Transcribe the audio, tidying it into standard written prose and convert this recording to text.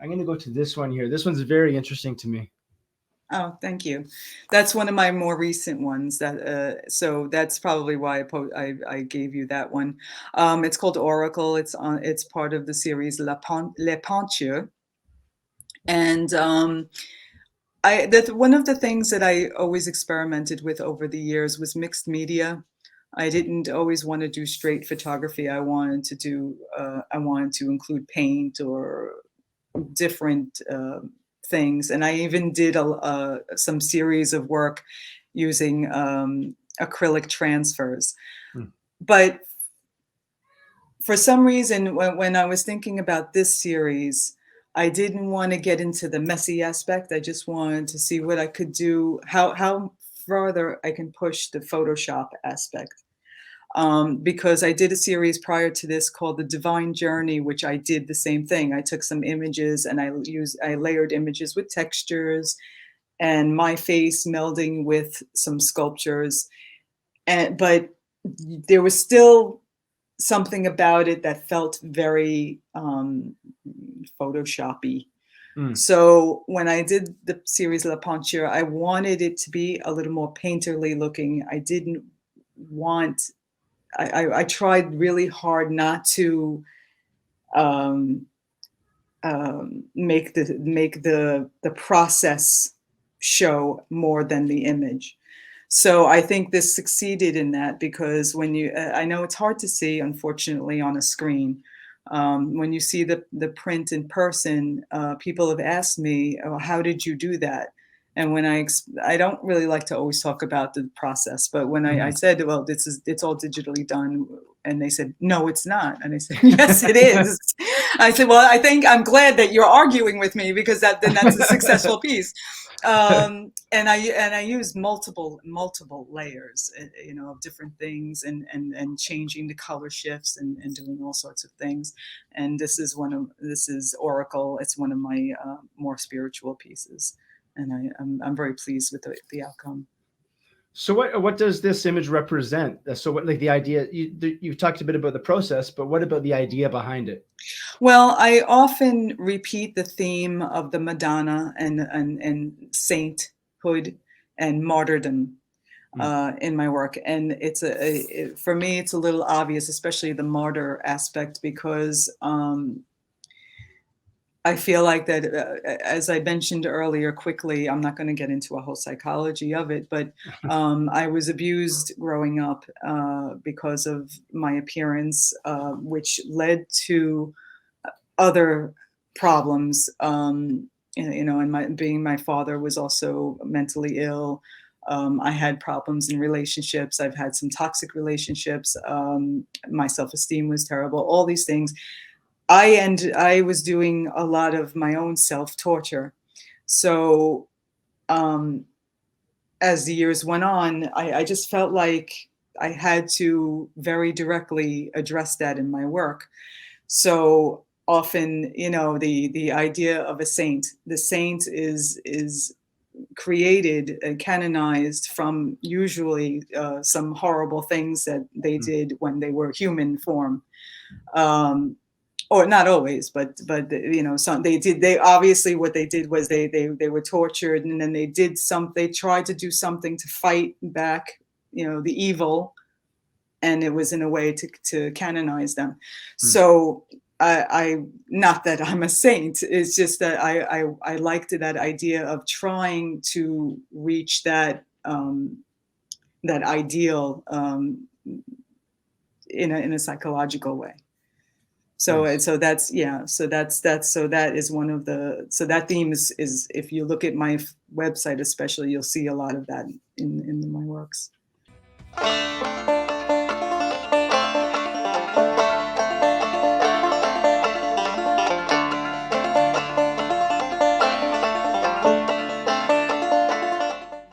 I'm going to go to this one here. This one's very interesting to me. Oh, thank you. That's one of my more recent ones. So that's probably why I gave you that one. It's called Oracle. It's part of the series Les Pentures. And one of the things that I always experimented with over the years was mixed media. I didn't always want to do straight photography. I wanted to include paint or different things. And I even did some series of work using acrylic transfers. But for some reason, when I was thinking about this series, I didn't want to get into the messy aspect. I just wanted to see what I could do, how further I can push the Photoshop aspect. Because I did a series prior to this called The Divine Journey, which I did the same thing. I took some images and I layered images with textures and my face melding with some sculptures. But there was still something about it that felt very Photoshoppy. So when I did the series La Penture, I wanted it to be a little more painterly looking. I didn't want, I tried really hard not to make the process show more than the image. So I think this succeeded in that, because when you, I know it's hard to see, unfortunately, on a screen. When you see the print in person, people have asked me, oh, how did you do that? And when I don't really like to always talk about the process, but when I said, well, it's all digitally done. And they said, no, it's not. And I said, yes, it is. I said, well, I'm glad that you're arguing with me, because then that's a successful piece. And I use multiple layers, of different things, and changing the color shifts and doing all sorts of things. And this is Oracle. It's one of my more spiritual pieces, and I'm very pleased with the outcome. So what does this image represent? So what, like, the idea, you've talked a bit about the process, but what about the idea behind it? Well, I often repeat the theme of the Madonna and sainthood and martyrdom in my work. And for me, it's a little obvious, especially the martyr aspect, because I feel like that, as I mentioned earlier, quickly, I'm not going to get into a whole psychology of it, but I was abused growing up because of my appearance, which led to other problems. And my father was also mentally ill. I had problems in relationships. I've had some toxic relationships. My self-esteem was terrible. All these things. I was doing a lot of my own self-torture. So as the years went on, I just felt like I had to very directly address that in my work. So often, the idea of a saint, the saint is created and canonized from usually some horrible things that they did when they were human form. Or not always, but they obviously, what they did was they were tortured, and then they tried to do something to fight back, the evil, and it was in a way to canonize them. So I not that I'm a saint, it's just that I liked that idea of trying to reach that ideal in a psychological way. So Nice. that is one of that theme is if you look at my website especially, you'll see a lot of that in my works.